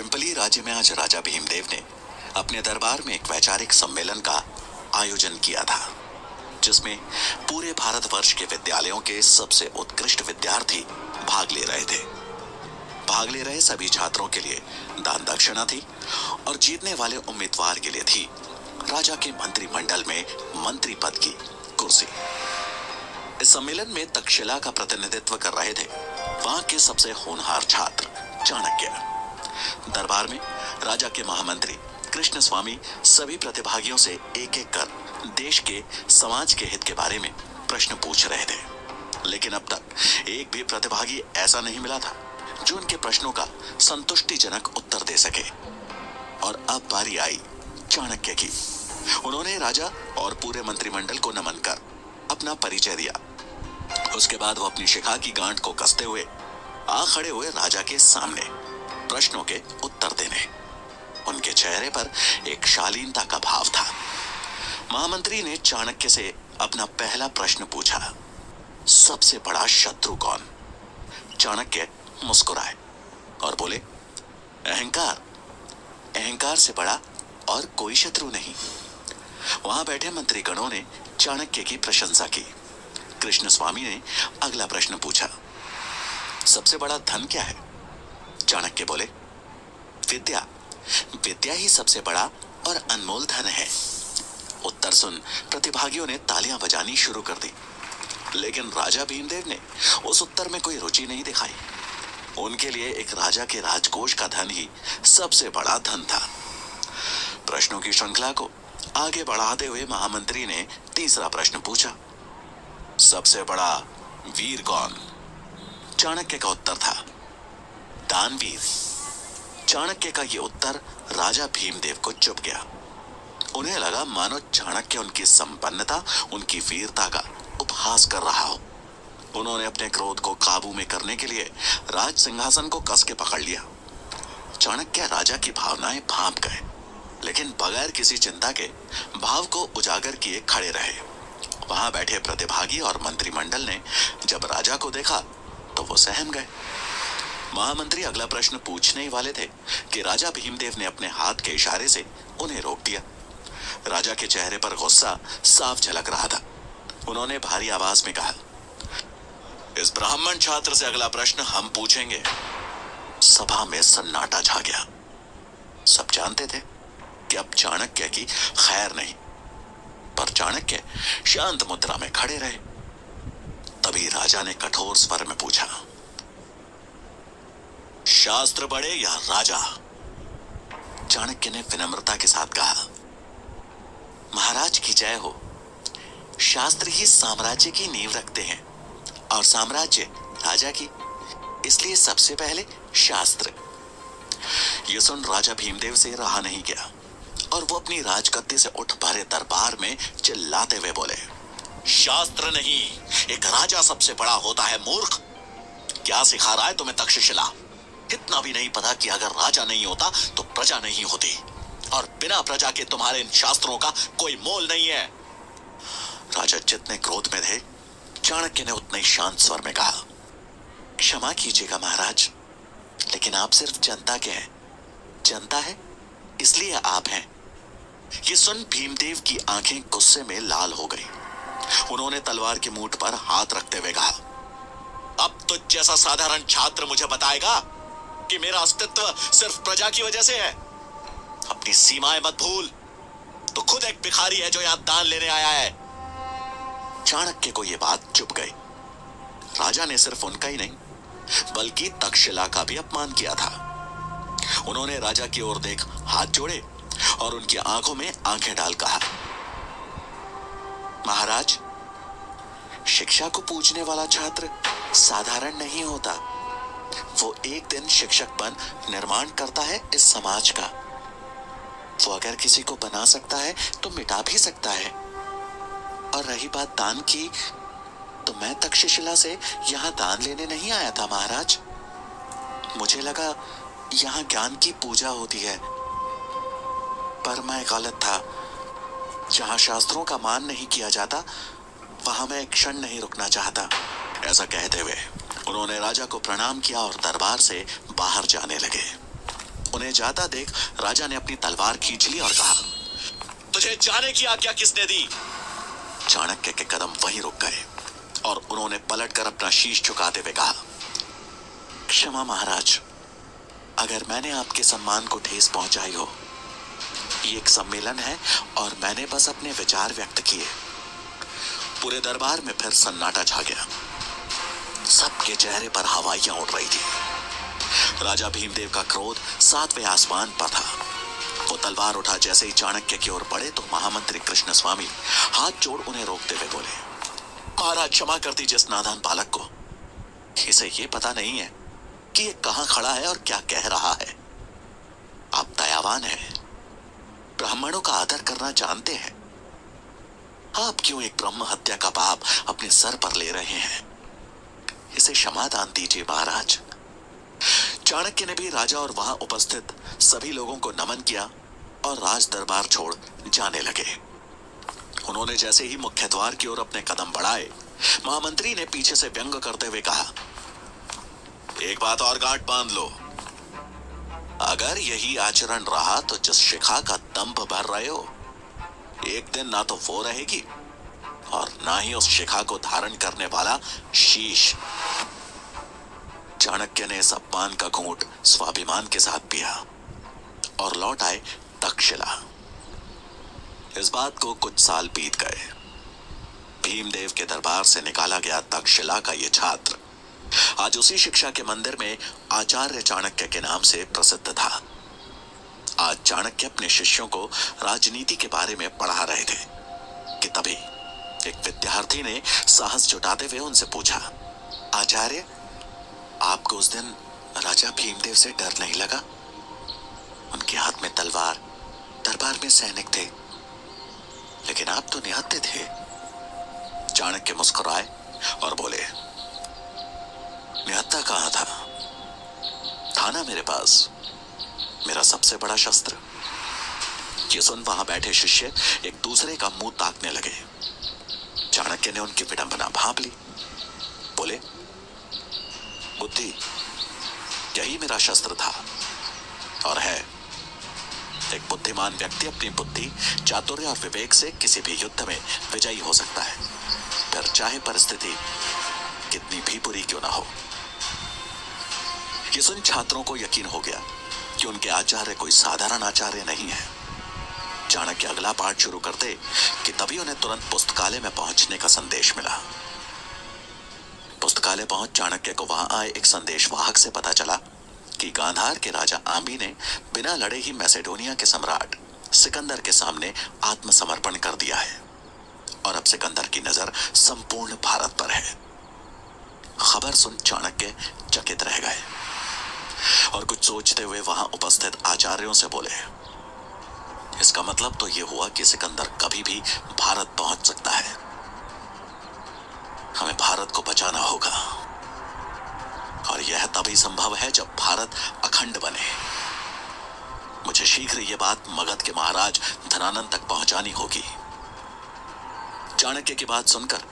Pimply राज्य में आज राजा भीमदेव ने अपने दरबार में एक वैचारिक सम्मेलन का आयोजन किया था, जिसमें पूरे भारतवर्ष के विद्यालयों के सबसे उत्कृष्ट विद्यार्थी भाग ले रहे थे। भाग ले रहे सभी छात्रों के लिए दान दक्षिणा थी और जीतने वाले उम्मीदवार के लिए थी राजा के मंत्रिमंडल में मंत्री पद की कुर्सी। इस सम्मेलन में तक्षशिला का प्रतिनिधित्व कर रहे थे वहां के सबसे होनहार छात्र चाणक्य। दरबार में राजा के महामंत्री कृष्ण स्वामी सभी प्रतिभागियों से एक एक कर देश के समाज के हित के बारे में प्रश्न पूछ रहे थे, लेकिन अब तक एक भी प्रतिभागी ऐसा नहीं मिला था जो उनके प्रश्नों का संतुष्टिजनक उत्तर दे सके। और अब बारी आई चाणक्य की। उन्होंने राजा और पूरे मंत्रिमंडल को नमन कर अपना परिचय दिया। उसके बाद वो अपनी शिखा की गांठ को कसते हुए आ खड़े हुए राजा के सामने प्रश्नों के उत्तर देने। उनके चेहरे पर एक शालीनता का भाव था। महामंत्री ने चाणक्य से अपना पहला प्रश्न पूछा, सबसे बड़ा शत्रु कौन? चाणक्य मुस्कुराए और बोले, अहंकार। अहंकार से बड़ा और कोई शत्रु नहीं। वहां बैठे मंत्रीगणों ने चाणक्य की प्रशंसा की। कृष्ण स्वामी ने अगला प्रश्न पूछा, सबसे बड़ा धन क्या है? चाणक्य बोले, विद्या। विद्या ही सबसे बड़ा और अनमोल धन है। उत्तर सुन प्रतिभागियों ने तालियां बजानी शुरू कर दी, लेकिन राजा भीमदेव ने उस उत्तर में कोई रुचि नहीं दिखाई। उनके लिए एक राजा के राजकोष का धन ही सबसे बड़ा धन था। प्रश्नों की श्रृंखला को आगे बढ़ाते हुए महामंत्री ने तीसरा प्रश्न पूछा, सबसे बड़ा वीर कौन? चाणक्य का उत्तर था, दानवीर। चाणक्य का यह उत्तर राजा भीमदेव को चुभ गया। उन्हें लगा मानो चाणक्य उनकी संपन्नता, उनकी वीरता का उपहास कर रहा हो। उन्होंने अपने क्रोध को काबू में करने के लिए राज सिंहासन को कस के पकड़ लिया। चाणक्य राजा की भावनाएं भांप गए, लेकिन बगैर किसी चिंता के भाव को उजागर किए खड़े रहे। वहां बैठे प्रतिभागी और मंत्रिमंडल ने जब राजा को देखा तो वो सहम गए। महामंत्री अगला प्रश्न पूछने ही वाले थे कि राजा भीमदेव ने अपने हाथ के इशारे से उन्हें रोक दिया। राजा के चेहरे पर गुस्सा साफ झलक रहा था। उन्होंने भारी आवाज में कहा, इस ब्राह्मण छात्र से अगला प्रश्न हम पूछेंगे। सभा में सन्नाटा छा गया। सब जानते थे कि अब चाणक्य की खैर नहीं, पर चाणक्य शांत मुद्रा में खड़े रहे। तभी राजा ने कठोर स्वर में पूछा, शास्त्र बड़े या राजा? चाणक्य ने विनम्रता के साथ कहा, महाराज की जय हो। शास्त्र ही साम्राज्य की नींव रखते हैं और साम्राज्य राजा की, इसलिए सबसे पहले शास्त्र। यह सुन राजा भीमदेव से रहा नहीं गया और वो अपनी राजगद्दी से उठ भरे दरबार में चिल्लाते हुए बोले, शास्त्र नहीं, एक राजा सबसे बड़ा होता है मूर्ख। क्या सिखा रहा है तुम्हें तक्षशिला? इतना भी नहीं पता कि अगर राजा नहीं होता तो प्रजा नहीं होती, और बिना प्रजा के तुम्हारे इन शास्त्रों का कोई मोल नहीं है। राजा जितने क्रोध में थे, चाणक्य ने उतने ही शांत स्वर में कहा, क्षमा कीजिएगा महाराज, लेकिन आप सिर्फ जनता के हैं। जनता है इसलिए आप हैं। ये सुन भीमदेव की आंखें गुस्से में लाल हो गई। उन्होंने तलवार की मूठ पर हाथ रखते हुए कहा, अब तो जैसा साधारण छात्र मुझे बताएगा कि मेरा अस्तित्व सिर्फ प्रजा की वजह से है। अपनी सीमाएं मत भूल, तो खुद एक भिखारी है जो यहां दान लेने आया है। चाणक्य को यह बात चुभ गई। राजा ने सिर्फ उनका ही नहीं बल्कि तक्षशिला का भी अपमान किया था। उन्होंने राजा की ओर देख हाथ जोड़े और उनकी आंखों में आंखें डाल कहा, महाराज, शिक्षा को पूजने वाला छात्र साधारण नहीं होता। वो एक दिन शिक्षक बन निर्माण करता है इस समाज का। वो अगर किसी को बना सकता है तो मिटा भी सकता है। और रही बात दान की, तो मैं तक्षशिला से यहाँ दान लेने नहीं आया था महाराज। मुझे लगा यहाँ ज्ञान की पूजा होती है, पर मैं गलत था। जहाँ शास्त्रों का मान नहीं किया जाता, वहां मैं एक क्षण नहीं रुकना चाहता। ऐसा कहते हुए उन्होंने राजा को प्रणाम किया और दरबार से बाहर जाने लगे। उन्हें जाता देख राजा ने अपनी तलवार खींच ली और कहा, तुझे जाने की आज्ञा किसने दी? चाणक्य के कदम वहीं रुक गए और उन्होंने पलटकर अपना शीश झुकाते हुए कहा, क्षमा महाराज, अगर मैंने आपके सम्मान को ठेस पहुंचाई हो। ये एक सम्मेलन है और मैंने बस अपने विचार व्यक्त किए। पूरे दरबार में फिर सन्नाटा छा गया। सबके चेहरे पर हवाइयां उड़ रही थी। राजा भीमदेव का क्रोध 7वें आसमान पर था। वो तलवार उठा जैसे ही चाणक्य की ओर बढ़े तो महामंत्री कृष्ण स्वामी हाथ जोड़ उन्हें रोकते हुए बोले, महाराज क्षमा कर दीजिए इस नादान बालक को। इसे ये पता नहीं है कि ये कहां खड़ा है और क्या कह रहा है। आप दयावान हैं, ब्राह्मणों का आदर करना जानते हैं। आप क्यों एक ब्रह्म हत्या का पाप अपने सर पर ले रहे हैं? इसे क्षमा दान दीजिए महाराज। चाणक्य ने भी राजा और वहां उपस्थित सभी लोगों को नमन किया और राज दरबार छोड़ जाने लगे। उन्होंने जैसे ही मुख्य द्वार की ओर अपने कदम बढ़ाए, महामंत्री ने पीछे से व्यंग करते हुए कहा, एक बात और गांठ बांध लो। अगर यही आचरण रहा तो जिस शिखा का दंभ भर रहे हो, एक दिन ना तो वो रहेगी और ना ही उस शिखा को धारण करने वाला शीश। चाणक्य ने इस अपमान का घूंट स्वाभिमान के साथ पिया और लौट आए तक्षशिला। इस बात को कुछ साल बीत गए। भीमदेव के दरबार से निकाला गया तक्षशिला का यह छात्र आज उसी शिक्षा के मंदिर में आचार्य चाणक्य के नाम से प्रसिद्ध था। आज चाणक्य अपने शिष्यों को राजनीति के बारे में पढ़ा रहे थे कि तभी एक विद्यार्थी ने साहस जुटाते हुए उनसे पूछा, आचार्य, आपको उस दिन राजा भीमदेव से डर नहीं लगा? उनके हाथ में तलवार, दरबार में सैनिक थे, लेकिन आप तो निहत्थे थे। चाणक्य मुस्कुराए और बोले, निहत्था कहां था ना मेरे पास मेरा सबसे बड़ा शस्त्र। ये सुन वहां बैठे शिष्य एक दूसरे का मुंह ताकने लगे। चाणक्य ने उनकी विडंबना भांप ली। बोले, बुद्धि, यही मेरा शस्त्र था और है। एक बुद्धिमान व्यक्ति अपनी बुद्धि, चातुर्य और विवेक से किसी भी युद्ध में विजयी हो सकता है, फिर चाहे परिस्थिति कितनी भी बुरी क्यों ना हो। ये सुन छात्रों को यकीन हो गया कि उनके आचार्य कोई साधारण आचार्य नहीं है। चाणक्य अगला पाठ शुरू करते कि तभी उन्हें तुरंत पुस्तकालय में पहुंचने का संदेश मिला। पुस्तकालय पहुंच चाणक्य को वहां आए एक संदेशवाहक से पता चला कि गांधार के राजा आम्बी ने बिना लड़े ही मैसेडोनिया के सम्राट सिकंदर के सामने आत्मसमर्पण कर दिया है और अब सिकंदर की नजर संपूर्ण भारत पर है। खबर सुन चाणक्य चकित रह गए और कुछ सोचते हुए वहां उपस्थित आचार्यों से बोले, इसका मतलब तो यह हुआ कि सिकंदर कभी भी भारत पहुंच सकता है। हमें भारत को बचाना होगा और यह तभी संभव है जब भारत अखंड बने। मुझे शीघ्र यह बात मगध के महाराज धनानंद तक पहुंचानी होगी। चाणक्य की बात सुनकर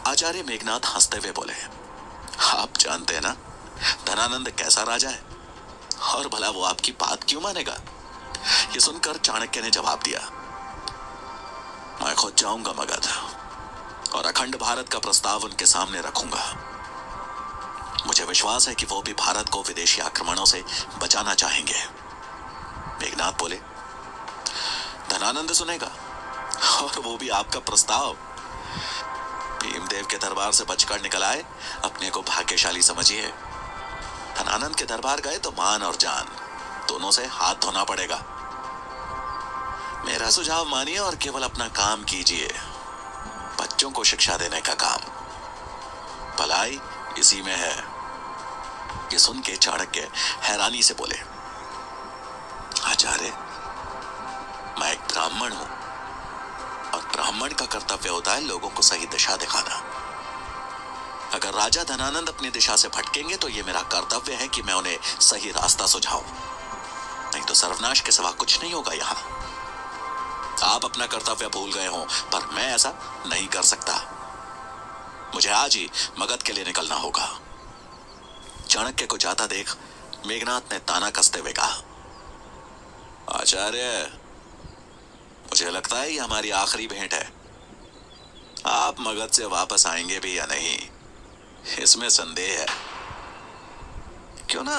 आचार्य मेघनाथ हंसते हुए बोले, आप जानते हैं ना धनानंद कैसा राजा है और भला वो आपकी बात क्यों मानेगा? ये सुनकर चाणक्य ने जवाब दिया, मैं खुद जाऊंगा मगध और अखंड भारत का प्रस्ताव उनके सामने रखूंगा। मुझे विश्वास है कि वो भी भारत को विदेशी आक्रमणों से बचाना चाहेंगे। मेघनाथ बोले, धनानंद सुनेगा और वो भी आपका प्रस्ताव? भीमदेव के दरबार से बचकर निकल आए, अपने को भाग्यशाली समझिए। धनानंद के दरबार गए तो मान और जान दोनों से हाथ धोना पड़ेगा। मेरा सुझाव मानिए और केवल अपना काम कीजिए, बच्चों को शिक्षा देने का काम। भलाई इसी में है। ये सुन के चाणक्य हैरानी से बोले, आचार्य, मैं एक ब्राह्मण हूं और ब्राह्मण का कर्तव्य होता है लोगों को सही दिशा दिखाना। अगर राजा धनानंद अपनी दिशा से भटकेंगे तो यह मेरा कर्तव्य है कि मैं उन्हें सही रास्ता सुझाऊं, नहीं तो सर्वनाश के सिवा कुछ नहीं होगा यहां। आप अपना कर्तव्य भूल गए हो, पर मैं ऐसा नहीं कर सकता। मुझे आज ही मगध के लिए निकलना होगा। चाणक्य को जाता देख मेघनाथ ने ताना कसते हुए कहा, आचार्य, मुझे लगता है ये हमारी आखिरी भेंट है। आप मगध से वापस आएंगे भी या नहीं, इसमें संदेह है। क्यों ना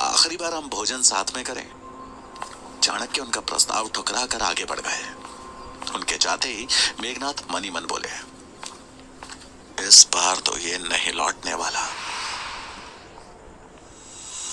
आखिरी बार हम भोजन साथ में करें। चाणक्य उनका प्रस्ताव ठुकरा कर आगे बढ़ गए। उनके जाते ही मेघनाथ मनी मन बोले, इस बार तो ये नहीं लौटने वाला।